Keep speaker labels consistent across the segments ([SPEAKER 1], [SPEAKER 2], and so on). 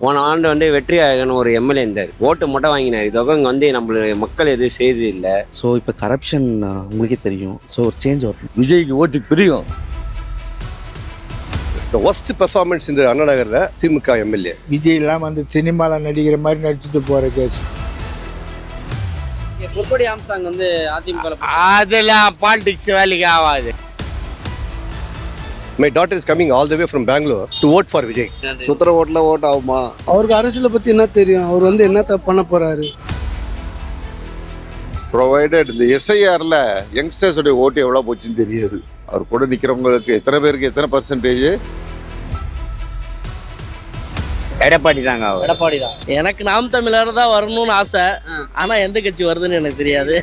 [SPEAKER 1] போன ஆண்டு வந்து வெற்றியாகன் ஒரு எம்எல்ஏ இருந்தார், ஓட்டு மட்டும் வாங்கினார். இதோக இங்கே வந்து நம்மளுடைய மக்கள் எதுவும் செய்து இல்லை.
[SPEAKER 2] ஸோ இப்போ கரப்ஷன் உங்களுக்கே தெரியும். ஸோ ஒரு சேஞ்ச் வரும்.
[SPEAKER 3] விஜய்க்கு ஓட்டு பிரியும். ஒஸ்ட் பெர்ஃபார்மன்ஸ் இந்த அண்ணா நகரில் திமுக எம்எல்ஏ
[SPEAKER 4] விஜய்லாம் வந்து சினிமாவில் நடிக்கிற மாதிரி நடிச்சுட்டு போகிற கேஸ்.
[SPEAKER 5] பொற்கொடி ஆம்ஸ்டாங் வந்து அதிமுக
[SPEAKER 6] அதெல்லாம் பாலிடிக்ஸ் வேலைக்கு ஆகாது.
[SPEAKER 3] My daughter is coming all the way from Bangalore to vote for Vijay.
[SPEAKER 2] சுத்திர ஓட்டில் ஓட் ஆகுமா?
[SPEAKER 7] அவருக்கு அரசியலை பற்றி என்ன தெரியும்? அவர் வந்து என்ன பண்ண போகிறாரு?
[SPEAKER 8] ப்ரொவைடட் இந்த எஸ்ஐஆரில் யங்ஸ்டர்ஸுடைய ஓட்டு எவ்வளோ போச்சுன்னு தெரியாது. அவர் கூட நிற்கிறவங்களுக்கு எத்தனை பேருக்கு எத்தனை பர்சன்டேஜ்?
[SPEAKER 1] எடப்பாடி தாங்க.
[SPEAKER 5] எடப்பாடி தான். எனக்கு நாம் தமிழர் தான் வரணும்னு ஆசை. ஆனா எந்த கட்சி வருதுன்னு எனக்கு தெரியாது.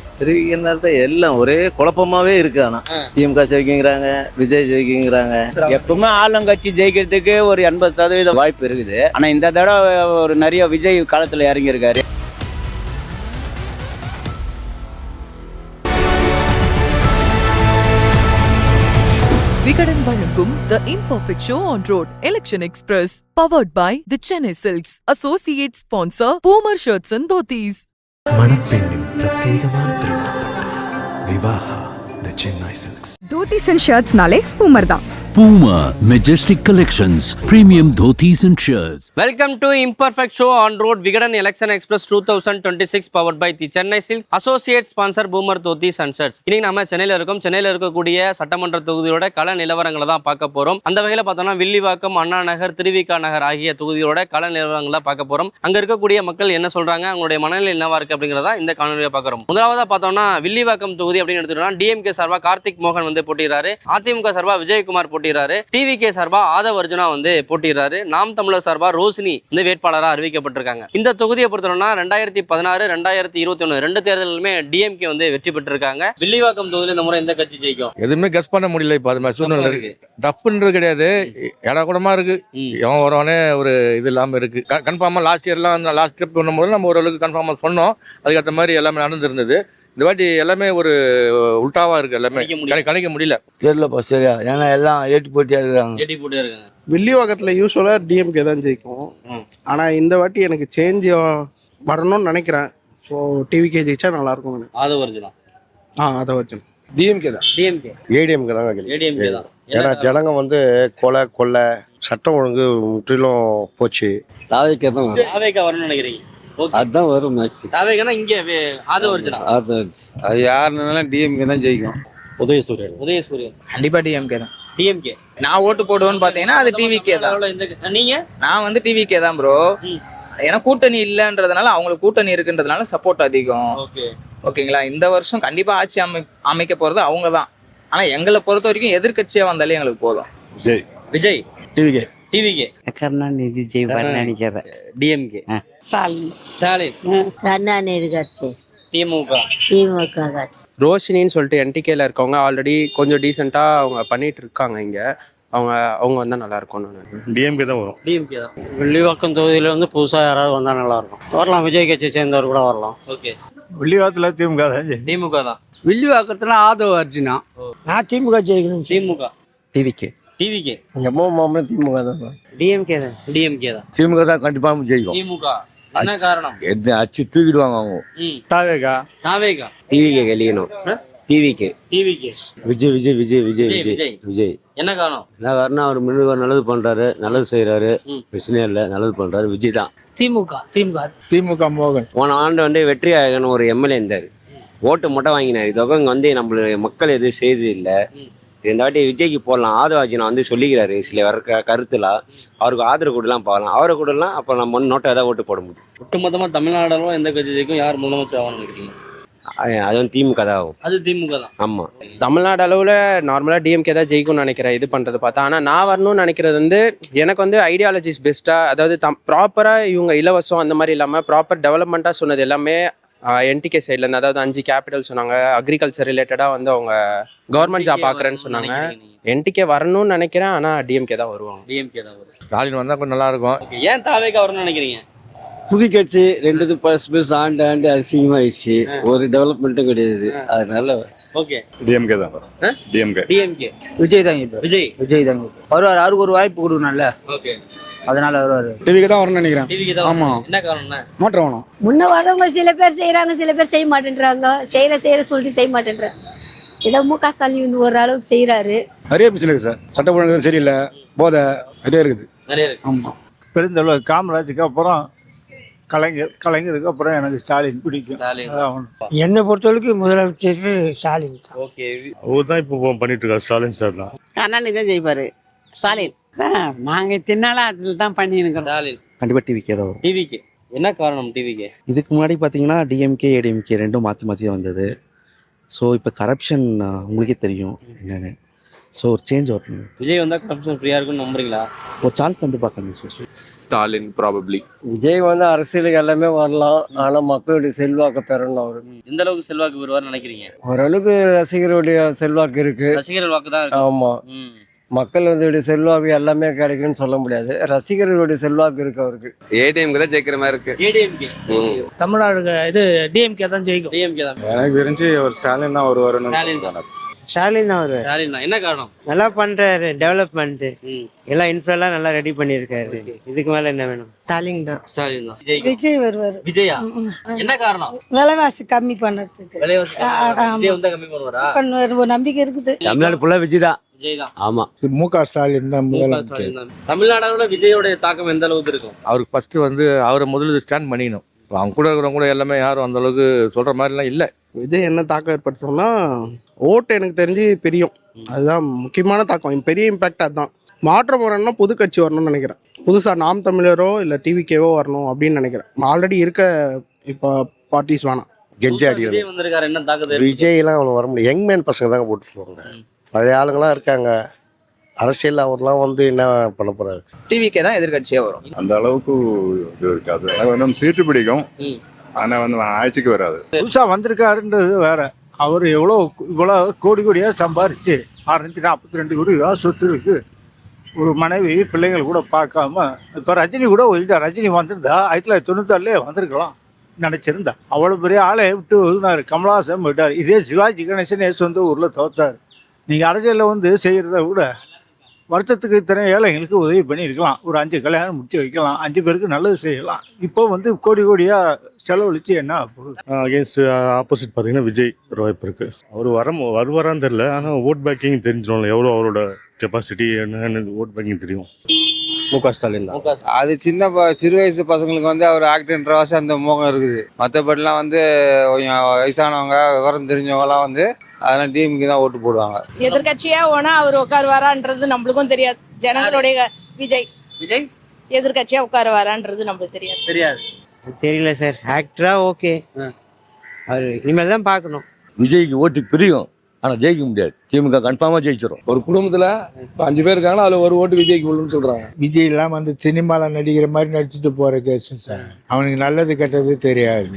[SPEAKER 2] எல்லாம் ஒரே குழப்பமாவே இருக்கு. ஆனா திமுக ஜெயிக்குங்கிறாங்க, விஜய் ஜெயிக்குங்கிறாங்க.
[SPEAKER 6] எப்பவுமே ஆளுங்கட்சி ஜெயிக்கிறதுக்கு ஒரு 80% வாய்ப்பு இருக்குது. ஆனா இந்த தடவை ஒரு நிறைய விஜய் காலத்துல இறங்கி இருக்காரு.
[SPEAKER 9] விகடன் வழங்கும் The Imperfect Show on Road Election Express powered by the Chennai Silks. Associate sponsor Poomer Shirts and Dhotis.
[SPEAKER 10] மணப்பெண்ணின் பிரத்யேகமான திருமணப்பட்டு Vivaha the Chennai Silks.
[SPEAKER 11] Dhotis and shirts நாலே பூமர் தான்.
[SPEAKER 10] Puma Majestic Collections Premium Dhotis and Shirts.
[SPEAKER 5] Welcome to imperfect show on road Vikatan election express 2026 powered by the Chennai silk. Associate sponsor பூமர் dhotis and shirts. இன்னைக்கு நம்ம சென்னையில் இருக்கோம். சென்னையில் இருக்கக்கூடிய சட்டமன்ற தொகுதியோட கள நிலவரங்களை தான் பார்க்க போறோம். அந்த வகையில் பார்த்தோம்னா வில்லிவாக்கம், அண்ணா நகர், திருவிக நகர் ஆகிய தொகுதியோட கள நிலவரங்களை பார்க்க போறோம். அங்க இருக்கக்கூடிய மக்கள் என்ன சொல்றாங்க, அவங்களுடைய மனநிலை என்னவா இருக்கு அப்படிங்கிறதா இந்த காணொலியை பார்க்குறோம். முதலாவதா பார்த்தோம்னா வில்லிவாக்கம் தொகுதி அப்படின்னு எடுத்துக்கிட்டோம்னா டிஎம்கே சார்பா கார்த்திக் மோகன் வந்து போட்டிடுறாரு. அதிமுக சார்பா விஜயகுமார் போட்டிடுறாரு. டிவிகே சார்பா ஆதவ் அர்ஜுனா வந்து போட்டிடுறாரு. நாம் தமிழர் சார்பா ரோஷினி இந்த வேட்பாளராக அறிவிக்கப்பட்டிருக்காங்க. இந்த தொகுதியை பொறுத்தவரைனா 2016, 2021 ரெண்டு தேர்தலுமே டிஎம்கே வந்து வெற்றி பெற்றிருக்காங்க. வில்லிவாக்கம் தொகுதியில் இந்த முறை எந்த கட்சி ஜெயிக்கும்?
[SPEAKER 3] எதுவுமே கெஸ் பண்ண முடியல. இப்போ அது மாதிரி சூழ்நிலை இருக்கு. தப்புன்றது கிடையாது, இடக்கூடமா இருக்கு. எவன் வரவனே ஒரு இது இல்லாமல் இருக்கு. கன்ஃபார்மா லாஸ்ட் இயர்லாம் லாஸ்ட் ஸ்டெப் பண்ணும்போது நம்ம ஓரளவுக்கு கன்ஃபார்மா சொன்னோம். அதுக்கேற்ற மாதிரி எல்லாமே நடந்துருந்தது. இந்த வாட்டி எல்லாமே ஒரு உல்டாவா இருக்கு. எல்லாமே கணிக்க முடியல.
[SPEAKER 6] தெரியலப்பா சரியா, ஏன்னா எல்லாம் ஏட்டு போட்டியா இருக்காங்க.
[SPEAKER 7] வில்லிவாக்கத்தில் யூஸ்வலாக டிஎம்கே தான் ஜெயிக்கும். ஆனால் இந்த வாட்டி எனக்கு சேஞ்ச் வரணும்னு நினைக்கிறேன். ஸோ டிவிகே ஜெயிச்சா நல்லா இருக்கும்.
[SPEAKER 5] ஆதவ் அர்ஜுனா
[SPEAKER 7] அதை வச்சு
[SPEAKER 3] டிஎம்கே தான்.
[SPEAKER 5] டிஎம்கே
[SPEAKER 3] ஏடிஎம்கே தான்.
[SPEAKER 5] ஏடிஎம்கே தான்.
[SPEAKER 3] ஏன்னா ஜனங்க வந்து கொலை சட்டம் ஒழுங்கு முற்றிலும் போச்சு.
[SPEAKER 2] தாவைக்கே தான்
[SPEAKER 5] தாவேக்கா வரணும்னு நினைக்கிறீங்க?
[SPEAKER 2] அதுதான் வரும். மேக்ஸி
[SPEAKER 5] தாவேக்கானா இங்கே ஆதவ் அர்ஜுனா.
[SPEAKER 2] அது யாருனாலும் டிஎம்கே தான் ஜெயிக்கும்.
[SPEAKER 5] உதயசூரியன்
[SPEAKER 12] கண்டிப்பா டிஎம்கே தான்.
[SPEAKER 5] டிஎம்கே.
[SPEAKER 12] நான் ஓட்டு போடுவேன்னு பாத்தீங்கன்னா அது டிவிகே தான்.
[SPEAKER 5] நீங்க?
[SPEAKER 12] நான் வந்து டிவிகே தான் ப்ரோ. ஏன்னா கூட்டணி இல்லைன்றதுனால, அவங்களுக்கு கூட்டணி இருக்குன்றதுனால சப்போர்ட் அதிகம். ஓகேங்களா? இந்த வருஷம் கண்டிப்பா ஆட்சி அமைக்க போறது அவங்க தான். ஆனா எங்களை பொறுத்த வரைக்கும் எதிர்கட்சியா வந்தாலே எங்களுக்கு போதும்.
[SPEAKER 5] விஜய்.
[SPEAKER 2] டிவிகே.
[SPEAKER 5] டிவிகே.
[SPEAKER 6] கருணாநிதி ஜெயிப்பார் நினைக்கிறேன்.
[SPEAKER 5] டிஎம்கே. ஸ்டாலின்.
[SPEAKER 11] கருணாநிதி கட்சி.
[SPEAKER 5] திமுக.
[SPEAKER 7] ரோஷினின்னு சொல்லிட்டு என்டிகேல இருக்கவங்க ஆல்ரெடி கொஞ்சம் டீசெண்டாக அவங்க பண்ணிட்டு இருக்காங்க. இங்கே அவங்க வந்தால் நல்லா இருக்கும்னு.
[SPEAKER 3] டிஎம்கே தான் வரும்.
[SPEAKER 5] டிஎம்கே தான்.
[SPEAKER 1] வில்லிவாக்கம் தொகுதியில் வந்து புதுசாக யாராவது வந்தால் நல்லா இருக்கும். வரலாம், விஜய் கட்சியை சேர்ந்தவர் கூட வரலாம்.
[SPEAKER 5] ஓகே.
[SPEAKER 3] வில்லிவாக்கத்தில் திமுக தான்.
[SPEAKER 5] திமுக தான்.
[SPEAKER 7] வில்லிவாக்கத்தில் ஆதவ் அர்ஜுனா.
[SPEAKER 1] நான் திமுக ஜெயிக்கணும்.
[SPEAKER 5] திமுக.
[SPEAKER 2] டிவிகே.
[SPEAKER 5] டிவிகே.
[SPEAKER 2] எம்மோ மாமன் திமுக தான்.
[SPEAKER 1] டிஎம்கே தான்.
[SPEAKER 5] டிஎம்கே தான்.
[SPEAKER 3] திமுக தான் கண்டிப்பாக ஜெயிக்கும்.
[SPEAKER 5] திமுக. என்ன காரணம்?
[SPEAKER 3] என்ன அச்சு தூக்கிடுவாங்க அவங்க.
[SPEAKER 5] தாவேகா.
[SPEAKER 1] டிவிகே கழியணும். டிவிகே.
[SPEAKER 2] விஜய் விஜய் விஜய் விஜய் விஜய் விஜய்.
[SPEAKER 5] என்ன காரணம்?
[SPEAKER 2] என்ன காரணம்? அவர் முன்னுக்கு நல்லது பண்றாரு, நல்லது செய்யறாரு, பிரச்சனையே இல்லை, நல்லது பண்றாரு. விஜய் தான்.
[SPEAKER 4] திமுக மோகன்.
[SPEAKER 1] போன ஆண்டு வந்து வெற்றியாகன் ஒரு எம்எல்ஏ இருந்தார், ஓட்டு மட்டும் வாங்கினார். இதோக இங்கே வந்து நம்மளுடைய மக்கள் எதுவும் செய்து இல்லை. இந்த வாட்டி விஜய்க்கு போடலாம். ஆதவ் அர்ஜுனா வந்து சொல்லிக்கிறாரு சில கருத்துல. அவருக்கு ஆதரவு கூடலாம் பார்க்கலாம். அவரை கூடலாம் அப்போ நம்ம வந்து நோட்டை ஏதாவது ஓட்டு போட முடியும்.
[SPEAKER 5] ஒட்டுமொத்தமாக தமிழ்நாடுல எந்த கட்சி ஜெயிக்கும், யார் முதலமைச்சர் ஆகணும்னு நினைக்கிறீங்க?
[SPEAKER 1] அது வந்து திமுக தான் ஆகும்.
[SPEAKER 5] அது திமுக தான்.
[SPEAKER 1] ஆமாம்.
[SPEAKER 7] தமிழ்நாடு அளவில் நார்மலாக டிஎம்கே தான் ஜெயிக்கும்னு நினைக்கிறேன் இது பண்ணுறது பார்த்தா. ஆனால் நான் வரணும்னு நினைக்கிறது வந்து எனக்கு வந்து ஐடியாலஜிஸ் பெஸ்ட்டாக, அதாவது ப்ராப்பராக இவங்க இலவசம் அந்த மாதிரி இல்லாமல் ப்ராப்பர் டெவலப்மெண்ட்டாக சொன்னது எல்லாமே என்டிகே சைட்லேருந்து. அதாவது 5 கேபிட்டல் சொன்னாங்க. அக்ரிகல்ச்சர் ரிலேட்டடாக வந்து அவங்க கவர்மெண்ட் ஜாப் பார்க்குறேன்னு சொன்னாங்க. என்டிகே வரணும்னு நினைக்கிறேன். ஆனால் டிஎம்கே தான் வருவாங்க.
[SPEAKER 5] டிஎம்கே தான் வரும்.
[SPEAKER 3] ஸ்டாலின் வந்தால் கொஞ்சம் நல்லா இருக்கும்.
[SPEAKER 5] ஏன் தாவேக்கா வரணும்னு நினைக்கிறீங்க?
[SPEAKER 2] புது கட்சி 2 பஸ் ஆண்டு அதிகமாகிடுச்சு. ஒரு டெவலப்மெண்ட்டும் கிடையாது. அதனால
[SPEAKER 5] ஓகே.
[SPEAKER 3] டிஎம்கே தான்.
[SPEAKER 5] டிஎம்கே.
[SPEAKER 12] விஜய் தான்.
[SPEAKER 5] விஜய்
[SPEAKER 12] தான் வருவார். அவருக்கு ஒரு வாய்ப்பு கொடுக்கணும்ல.
[SPEAKER 5] ஓகே.
[SPEAKER 6] அதனால வருவாரு.
[SPEAKER 2] டிவிக்கு தான் வரணும்னு நினைக்கிறேன்.
[SPEAKER 5] டிவிக்கு தான்.
[SPEAKER 2] ஆமா.
[SPEAKER 5] என்ன காரணம்னா
[SPEAKER 2] மாற்றம் வேணும்.
[SPEAKER 11] முன்ன வரவங்க சில பேர் செய்யறாங்க, சில பேர் செய்ய மாட்டேன்றாங்க. செய்யற சொல்லிட்டு செய்ய மாட்டேன்றாங்க. ஏதோ முக ஸ்டாலின் வந்து ஒரு அளவுக்கு செய்யறாரு.
[SPEAKER 2] நிறைய பிரச்சனை இருக்கு சார். சட்ட ஒழுங்கு சரியில்லை, போதை நிறைய இருக்குது.
[SPEAKER 5] நிறைய இருக்கு.
[SPEAKER 2] ஆமா.
[SPEAKER 4] பெருந்தலைவர் காமராஜுக்கு அப்புறம் கலைஞருக்கு அப்புறம் எனக்கு ஸ்டாலின் பிடிக்கும்.
[SPEAKER 5] ஸ்டாலின்.
[SPEAKER 4] என்னை பொறுத்தவரைக்கு முதலமைச்சர் ஸ்டாலின்.
[SPEAKER 5] ஓகே.
[SPEAKER 3] அவர் தான் இப்போ பண்ணிட்டு இருக்காரு ஸ்டாலின் சார் தான்.
[SPEAKER 11] கருணாநிதி தான் ஜெயிப்பாரு. ஸ்டாலின் நாங்க தின்னாலும் அதில் தான் பண்ணிருக்கிறோம்.
[SPEAKER 5] ஸ்டாலின்.
[SPEAKER 2] கண்டிப்பா டிவிக்கே தான் வரும்.
[SPEAKER 5] டிவிக்கு என்ன காரணம்? டிவிக்கு
[SPEAKER 2] இதுக்கு முன்னாடி பார்த்தீங்கன்னா டிஎம்கே ஏடிஎம்கே ரெண்டும் மாற்றி தான் வந்தது. ஸோ இப்போ கரப்ஷன் உங்களுக்கே தெரியும் என்னென்னு. ஸோ ஒரு சேஞ்ச் வரணும்.
[SPEAKER 5] விஜய் வந்தா கரப்ஷன் ஃப்ரீயா இருக்கும்னு நம்புறீங்களா?
[SPEAKER 2] ஒரு சான்ஸ் வந்து பார்க்கணும் சார்.
[SPEAKER 6] ஸ்டாலின் ப்ராபப்ளி.
[SPEAKER 2] விஜய் வந்து அரசியலுக்கு எல்லாமே வரலாம், ஆனால் மக்களுடைய செல்வாக்கு பெறணும். அவரு
[SPEAKER 5] எந்த அளவுக்கு செல்வாக்கு பெறுவார்னு நினைக்கிறீங்க?
[SPEAKER 2] ஓரளவுக்கு ரசிகருடைய செல்வாக்கு இருக்கு.
[SPEAKER 5] ரசிகர்கள் வாக்கு தான் இருக்கு.
[SPEAKER 2] ஆமா. மக்கள் வந்து செல்வாக்கு எல்லாமே கிடைக்கும்னு சொல்ல முடியாது. ரசிகர்களுடைய செல்வாக்கு இருக்கு அவருக்கு.
[SPEAKER 6] ஏடிஎம்க்கு தான் ஜெயிக்கிற மாதிரி இருக்கு.
[SPEAKER 5] ஏடிஎம்கே.
[SPEAKER 12] தமிழ்நாடு இது டிஎம்கே தான் ஜெயிக்கும்.
[SPEAKER 5] டிஎம்கே தான்.
[SPEAKER 2] எனக்கு தெரிஞ்சு ஒரு ஸ்டாலின் தான் ஒரு வரணும்.
[SPEAKER 5] ஸ்டாலின் தான்.
[SPEAKER 11] ஸ்டாலின் தான் வருவாரு.
[SPEAKER 5] ஸ்டாலின் தான். என்ன காரணம்?
[SPEAKER 11] நல்லா பண்றாரு, டெவலப்மெண்ட் எல்லாம் இன்ஃப்ராலாம் நல்லா ரெடி பண்ணியிருக்காரு. இதுக்கு மேல என்ன வேணும்? ஸ்டாலின் தான்.
[SPEAKER 5] ஸ்டாலின் தான். விஜய்.
[SPEAKER 11] விஜய் வருவாரு.
[SPEAKER 5] விஜயா? என்ன காரணம்?
[SPEAKER 11] விலைவாசி கம்மி பண்ணுறதுக்கு
[SPEAKER 5] விலைவாசி விஜய் வந்தா கம்மி பண்ணுவாரா?
[SPEAKER 11] பண்ணுவாரு, ஒரு நம்பிக்கை இருக்குது.
[SPEAKER 1] தமிழ்நாடு ஃபுல்லாக விஜய் தான்.
[SPEAKER 5] விஜய் தான்.
[SPEAKER 1] ஆமா.
[SPEAKER 4] முக ஸ்டாலின் தான் முதலமைச்சர்.
[SPEAKER 5] ஸ்டாலின் தான். தமிழ்நாடோட விஜயோட தாக்கம் எந்த அளவுக்கு இருக்கும்?
[SPEAKER 3] அவருக்கு ஃபர்ஸ்ட் வந்து அவரை முதல்ல ஸ்டாண்ட் பண்ணிக்கணும். அவங்க கூட இருக்கிறவங்க கூட எல்லாமே யாரும் அந்த அளவுக்கு சொல்ற மாதிரிலாம் இல்லை.
[SPEAKER 7] இது என்ன தாக்கம் ஏற்படுத்தோம்னா ஓட்டு எனக்கு தெரிஞ்சு பிரியும். அதுதான் முக்கியமான தாக்கம், பெரிய இம்பேக்ட். அதுதான் மாற்றம் வரணும்னா புது கட்சி வரணும்னு நினைக்கிறேன். புதுசாக நாம் தமிழரோ இல்லை டிவிக்கேவோ வரணும் அப்படின்னு நினைக்கிறேன். ஆல்ரெடி இருக்க இப்போ பார்ட்டிஸ் வேணாம்.
[SPEAKER 5] விஜய் வந்திருக்காரு, என்ன தாக்கத்தை?
[SPEAKER 2] விஜய்லாம் அவ்வளோ வர முடியும். யங்மேன் பசங்க தாங்க போட்டுருவாங்க. பழைய ஆளுங்களாம் இருக்காங்க அரசியல். அவர்லாம் வந்து என்ன பண்ண போறாரு?
[SPEAKER 12] டிவிக்கே தான் எதிர்கட்சியே வரும்.
[SPEAKER 8] அந்த அளவுக்கு இது இருக்காது. நம்ம சீட்டு பிடிக்கும், ஆனா வந்து ஆட்சிக்கு வராது.
[SPEAKER 4] புதுசா வந்திருக்காருன்றது வேற. அவர் இவ்வளோ கோடியா சம்பாரிச்சு 642 கோடி ரூபா சொத்து இருக்கு. ஒரு மனைவி பிள்ளைகள் கூட பார்க்காம இப்போ ரஜினி கூட போயிட்டார். ரஜினி வந்திருந்தா 1994 வந்திருக்கலாம் நினைச்சிருந்தா. அவ்வளோ பெரிய ஆளை விட்டு ஒதுனாரு. கமலஹாசன் போயிட்டார். இதே சிவாஜி கணேசனே சொந்த ஊரில் தோத்தார். நீங்கள் அரசியலில் வந்து செய்கிறத விட வருஷத்துக்கு இத்தனை ஏழைங்களுக்கு உதவி பண்ணியிருக்கலாம். ஒரு 5 கல்யாணம் முடிச்சு வைக்கலாம், 5 பேருக்கு நல்லது செய்யலாம். இப்போ வந்து கோடியாக செலவழிச்சு என்ன
[SPEAKER 3] அகேன்ஸ்ட் ஆப்போசிட் பார்த்தீங்கன்னா விஜய் ஒரு வாய்ப்பு இருக்கு. அவர் வருவாரான்னு தெரியல, ஆனால் ஓட் பேக்கிங் தெரிஞ்சிடும். எவ்வளோ அவரோட கெப்பாசிட்டி என்னன்னு ஓட் பேக்கிங் தெரியும்.
[SPEAKER 2] முக ஸ்டாலின் தான்.
[SPEAKER 6] அது சிறு வயசு பசங்களுக்கு வந்து அவர் ஆக்டர்ன்ற வாசி அந்த மோகம் இருக்குது. மற்றபடிலாம் வந்து கொஞ்சம் வயசானவங்க விவரம் தெரிஞ்சவங்கலாம் வந்து அதெல்லாம் டிஎம்கே தான் ஓட்டு போடுவாங்க.
[SPEAKER 11] எதிர்கட்சியா போனா அவர் உட்காருவாரான்றது நம்மளுக்கும் தெரியாது. ஜனங்களுடைய விஜய் எதிர்கட்சியா உட்காருவாரான்றது நம்மளுக்கு தெரியாது.
[SPEAKER 5] தெரியாது.
[SPEAKER 11] தெரியல சார். ஆக்டரா ஓகே, அவர் இனிமேல் தான் பார்க்கணும்.
[SPEAKER 2] விஜய்க்கு ஓட்டு பிரியும், ஆனால் ஜெயிக்க முடியாது. திமுக கன்ஃபார்மாக ஜெயிச்சிடும். ஒரு குடும்பத்தில் 5 பேர் இருக்காங்கன்னா அதில் ஒரு ஓட்டு விஜய்க்கு விழுன்னு சொல்கிறாங்க.
[SPEAKER 4] விஜய் எல்லாம் வந்து சினிமாவில் நடிக்கிற மாதிரி நடிச்சுட்டு போகிற கேஸ் சார். அவனுக்கு நல்லது கெட்டது தெரியாது.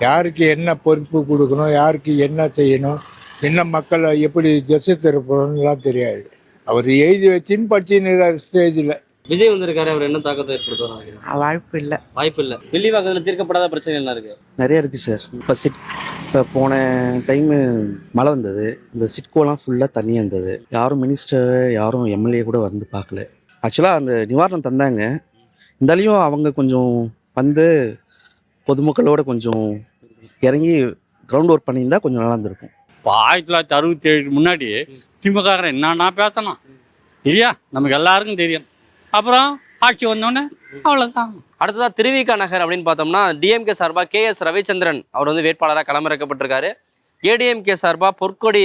[SPEAKER 4] யாருக்கு என்ன பொறுப்பு கொடுக்கணும், யாருக்கு என்ன செய்யணும், என்ன மக்களை எப்படி திசை திருப்பணும்லாம் தெரியாது. அவர் எழுதி வச்சுன்னு படிச்சுன்னு ஸ்டேஜில்.
[SPEAKER 5] விஜய் வந்திருக்காரு, அவர் என்ன தாக்கத்தை ஏற்படுத்துவார்?
[SPEAKER 11] வாய்ப்பு இல்லை.
[SPEAKER 5] வாய்ப்பு இல்லை. டெல்லி வாக்குல தீர்க்கப்படாத பிரச்சனை என்ன இருக்கு?
[SPEAKER 2] நிறைய இருக்குது சார். இப்போ போன டைமு மழை வந்தது, அந்த சிட்கோலாம் ஃபுல்லாக தண்ணியாக இருந்தது. யாரும் மினிஸ்டர் யாரும் எம்எல்ஏ கூட வந்து பார்க்கல. ஆக்சுவலாக அந்த நிவாரணம் தந்தாங்க. இருந்தாலையும் அவங்க கொஞ்சம் வந்து பொதுமக்களோட கொஞ்சம் இறங்கி கிரவுண்ட் ஒர்க் பண்ணியிருந்தா கொஞ்சம் நல்லா இருந்திருக்கும்.
[SPEAKER 13] இப்போ 1967 முன்னாடி திமுக என்னன்னா பேசணும் இல்லையா, நமக்கு எல்லாருக்கும் தெரியும். அப்புறம் ஆட்சி வந்தோடனே அவ்வளோதான்.
[SPEAKER 5] அடுத்ததா திருவிக நகர் அப்படின்னு பார்த்தோம்னா டிஎம்கே சார்பா KS ரவிச்சந்திரன் அவர் வந்து வேட்பாளராக களமிறக்கப்பட்டிருக்காரு. ஏடிஎம்கே சார்பா பொற்கொடி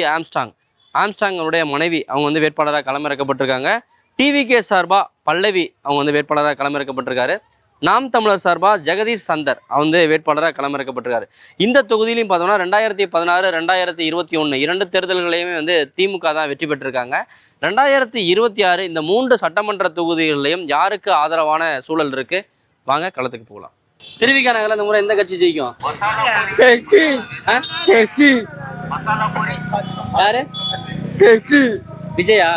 [SPEAKER 5] ஆம்ஸ்டாங்கருடைய மனைவி அவங்க வந்து வேட்பாளராக களமிறக்கப்பட்டிருக்காங்க. டிவிகே சார்பா பல்லவி அவங்க வந்து வேட்பாளராக களமிறக்கப்பட்டிருக்காரு. நாம் தமிழர் சார்பா ஜெகதீஷ் சந்தர் அவங்க வந்து வேட்பாளராக களமிறக்கப்பட்டிருக்காரு. இந்த தொகுதியிலையும் பார்த்தோம்னா 2016 2021 2 தேர்தல்களையுமே வந்து திமுக தான் வெற்றி பெற்றிருக்காங்க. 2026 இந்த 3 சட்டமன்ற தொகுதிகளிலையும் யாருக்கு ஆதரவான சூழல் இருக்கு? வாங்க களத்துக்கு போகலாம். திருவிக நகர்ல இந்த முறை எந்த கட்சி ஜெயிக்கும்? யாரு? விஜயா?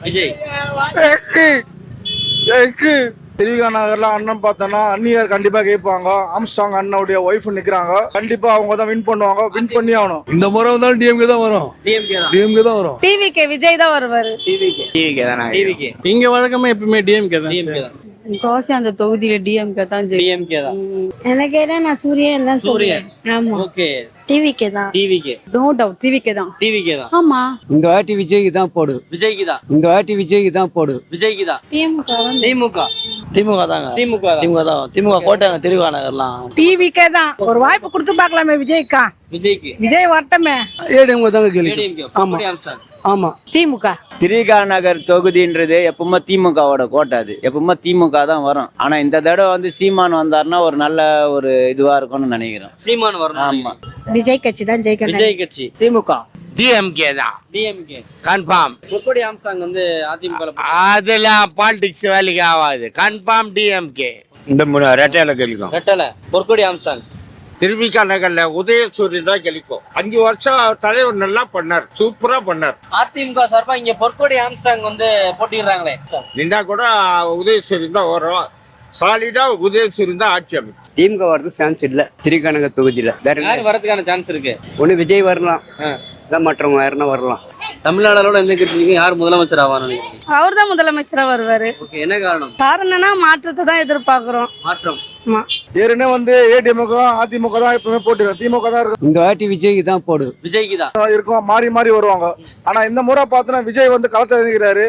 [SPEAKER 5] விஜய்
[SPEAKER 3] திருவிகா நகர்ல அண்ணன் பார்த்தோன்னா அந்நியர் கண்டிப்பா கேட்பாங்க. ஆம்ஸ்டாங் அண்ணனுடைய ஒய்ஃப் நிக்கிறாங்க. கண்டிப்பா அவங்க தான் வின் பண்ணுவாங்க. வின் பண்ணி ஆகணும்.
[SPEAKER 10] இந்த முறை வந்தாலும் டிஎம்கே தான் வரும். டிஎம்கே தான் வரும்.
[SPEAKER 11] டிவிகே விஜய் தான் வருவாரு.
[SPEAKER 12] டிவிக்கே தானே. டிவிக்கே
[SPEAKER 7] இங்க வழக்கமா எப்பவுமே டிஎம்கே தான்.
[SPEAKER 11] கோசி அந்த தொகுதியில டிஎம்கே தான்.
[SPEAKER 5] டிஎம்கே தான்.
[SPEAKER 11] எனக்கு என்ன நான் சூரியன் தான் சொல்றேன். ஆமா.
[SPEAKER 5] ஓகே.
[SPEAKER 11] டிவிகே தான்.
[SPEAKER 5] டிவிக்கே.
[SPEAKER 11] நோ டவுட் டிவிகே தான்.
[SPEAKER 5] டிவிக்கே தான்.
[SPEAKER 11] ஆமா.
[SPEAKER 2] இந்த வாட்டி விஜய்க்கு தான் போடு.
[SPEAKER 5] விஜய்க்கு தான்.
[SPEAKER 2] இந்த வாட்டி விஜய்க்கு தான் போடு.
[SPEAKER 5] விஜய்க்கு தான்.
[SPEAKER 11] திமுக
[SPEAKER 5] திமுக.
[SPEAKER 7] திமுக தாங்க.
[SPEAKER 5] திமுக தான்.
[SPEAKER 7] திமுக தான். திமுக கோட்டைங்க திருவிகா நகர்லாம்.
[SPEAKER 11] டிவிக்கே தான். ஒரு வாய்ப்பு கொடுத்து பார்க்கலாமே விஜய்க்கா.
[SPEAKER 5] விஜய்க்கு.
[SPEAKER 11] விஜய் வரட்டமே.
[SPEAKER 2] ஏடிஎம்கே தாங்க கேள்வி.
[SPEAKER 5] ADMK.
[SPEAKER 2] ஆமா.
[SPEAKER 5] ஆம்ஸ்டாங்.
[SPEAKER 2] ஆமா.
[SPEAKER 11] திமுக.
[SPEAKER 1] திருவிகா நகர் தொகுதின்றது எப்பவுமே திமுகவோட கோட்டை. அது எப்பவுமே திமுக தான் வரும். ஆனா இந்த தடவை வந்து சீமான் வந்தாருன்னா ஒரு நல்ல ஒரு இதுவா இருக்கும்னு நினைக்கிறேன்.
[SPEAKER 5] சீமான் வரணும்.
[SPEAKER 1] ஆமா.
[SPEAKER 11] விஜய் கட்சி தான் ஜெயிக்கணும்.
[SPEAKER 5] விஜய் கட்சி.
[SPEAKER 2] திமுக.
[SPEAKER 6] டிஎம்கே தான்
[SPEAKER 5] டிஎம்கே.
[SPEAKER 6] கன்ஃபார்ம்.
[SPEAKER 5] பொற்கொடி ஆம்ஸ்டாங் வந்து அதிமுக.
[SPEAKER 6] அதெல்லாம் பாலிடிக்ஸ் வேலைக்கு ஆகாது. Confirm DMK. இந்த ரெட்டையில கேள்விக்கும்
[SPEAKER 5] ரெட்டல பொற்கொடி ஆம்ஸ்டாங்.
[SPEAKER 6] திருவிகா நகர்ல உதயசூரியன் தான் கெளிக்கும். 5 வருஷம் தலைவர் நல்லா பண்ணார். சூப்பரா பண்ணார்.
[SPEAKER 5] அதிமுக சார்பா இங்க பொற்கொடி ஆம்ஸ்டாங் வந்து போட்டிடுறாங்களே.
[SPEAKER 6] நின்னா கூட உதயசூரியன் தான் வரும். சாலிடா உதயசூரியன் தான் ஆட்சி அமைக்கும்.
[SPEAKER 2] திமுக வரதுக்கு சான்ஸ் இல்ல திருவிகா நகர் தொகுதியில.
[SPEAKER 5] யார் வரதுக்கான சான்ஸ் இருக்கு?
[SPEAKER 2] ஒண்ணு விஜய் வரலாம், இல்ல மற்றவங்க யாருன்னா வரலாம்.
[SPEAKER 5] தமிழ்நாடோட எந்த கட்சிக்கு யார் முதலமைச்சர் ஆவான்னு நினைக்கிறீங்க?
[SPEAKER 11] அவர் தான் முதலமைச்சரா வருவாரு.
[SPEAKER 5] ஓகே. என்ன காரணம்?
[SPEAKER 11] காரணம்னா மாற்றத்தை தான் எதிர்பார்க்கிறோம்.
[SPEAKER 5] மாற்றம்.
[SPEAKER 3] ஏற்கனவே வந்து ஏடிஎம்க அதிமுக தான் எப்பவுமே போட்டிடும். திமுக தான் இருக்கும்.
[SPEAKER 2] இந்த வாட்டி விஜய்க்கு தான் போடு.
[SPEAKER 5] விஜய்க்கு தான்
[SPEAKER 3] இருக்கும். மாறி மாறி வருவாங்க. ஆனா இந்த முறை பார்த்தோன்னா விஜய் வந்து களத்தை இறங்குறாரு.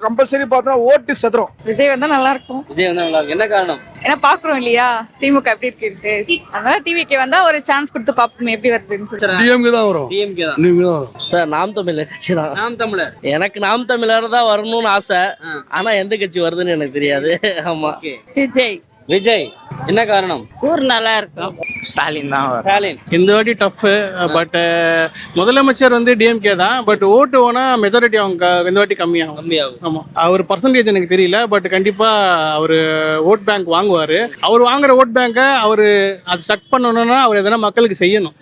[SPEAKER 3] கம்பல்சரி பார்த்தோன்னா ஓட்டு சதுரம்.
[SPEAKER 11] விஜய் வந்தா நல்லா இருக்கும்.
[SPEAKER 5] விஜய் வந்தா நல்லா இருக்கு. என்ன காரணம்?
[SPEAKER 11] ஏன்னா பாக்குறோம் இல்லையா திமுக எப்படி இருக்கு. அதனால டிவிக்கு வந்தா ஒரு சான்ஸ் கொடுத்து பாப்போம் எப்படி வருதுன்னு சொல்லி.
[SPEAKER 10] டிஎம்கே தான் வரும்.
[SPEAKER 5] டிஎம்கே தான்.
[SPEAKER 10] டிஎம்கே தான் வரும்.
[SPEAKER 7] சார் நாம் தமிழர் கட்சி தான்.
[SPEAKER 5] நாம் தமிழர்.
[SPEAKER 7] எனக்கு நாம் தமிழர் தான் வரணும்னு ஆசை. ஆனா எந்த கட்சி வருதுன்னு எனக்கு தெரியாது. ஆமா.
[SPEAKER 11] விஜய்.
[SPEAKER 5] விஜய். என்ன காரணம்?
[SPEAKER 11] ஊர் நல்லா இருக்கும்.
[SPEAKER 12] ஸ்டாலின் தான்.
[SPEAKER 5] ஸ்டாலின்.
[SPEAKER 7] இந்த வாட்டி டஃப். பட் முதலமைச்சர் வந்து டிஎம்கே தான். பட் ஓட்டு ஓனா மெஜாரிட்டி அவங்க இந்த வாட்டி கம்மியாகும்.
[SPEAKER 5] கம்மியாகும்.
[SPEAKER 7] ஆமா. அவர் பர்சன்டேஜ் எனக்கு தெரியல. பட் கண்டிப்பா அவரு ஓட் பேங்க் வாங்குவாரு. அவர் வாங்குற ஓட் பேங்கை அவரு அது ஸ்டக் பண்ணணும்னா அவர் எதனா மக்களுக்கு செய்யணும்.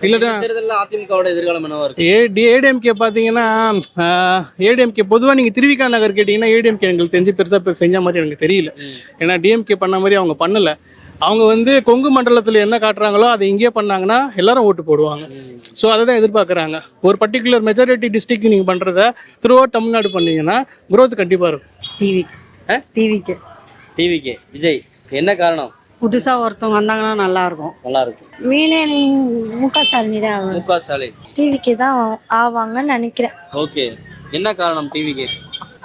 [SPEAKER 7] இல்லைன்னா
[SPEAKER 5] தேர்தலில் அதிமுகவோட எதிர்காலம் என்னவா இருக்கு?
[SPEAKER 7] ஏடிஎம்கே பாத்தீங்கன்னா ஏடிஎம்கே பொதுவா நீங்க திருவிகா நகர் கேட்டீங்கன்னா ஏடிஎம்கே எங்களுக்கு தெரிஞ்சு பெருசா செஞ்ச மாதிரி எனக்கு தெரியல. ஏன்னா டிஎம்கே பண்ண மாதிரி அவங்க பண்ணல. அவங்க வந்து கொங்கு மண்டலத்தில் என்ன காட்டுறாங்களோ அதை இங்கேயே பண்ணாங்கன்னா எல்லாரும் ஓட்டு போடுவாங்க. ஸோ அதை தான் எதிர்பார்க்குறாங்க. ஒரு பர்டிகுலர் மெஜாரிட்டி டிஸ்ட்ரிக்ட் நீங்கள் பண்ணுறத த்ரூ அவுட் தமிழ்நாடு பண்ணீங்கன்னா growth கண்டிப்பாக இருக்கும்.
[SPEAKER 5] டிவிக்கே. விஜய். என்ன காரணம்?
[SPEAKER 11] புதுசா ஒருத்தவங்க வந்தாங்கன்னா நல்லா இருக்கும்.
[SPEAKER 5] நல்லா இருக்கும்.
[SPEAKER 11] மீனே முக ஸ்டாலினி தான்
[SPEAKER 5] முக ஸ்டாலின்.
[SPEAKER 11] டிவிக்கு தான் ஆவாங்கன்னு நினைக்கிறேன்.
[SPEAKER 5] ஓகே. என்ன காரணம் டிவிக்கே?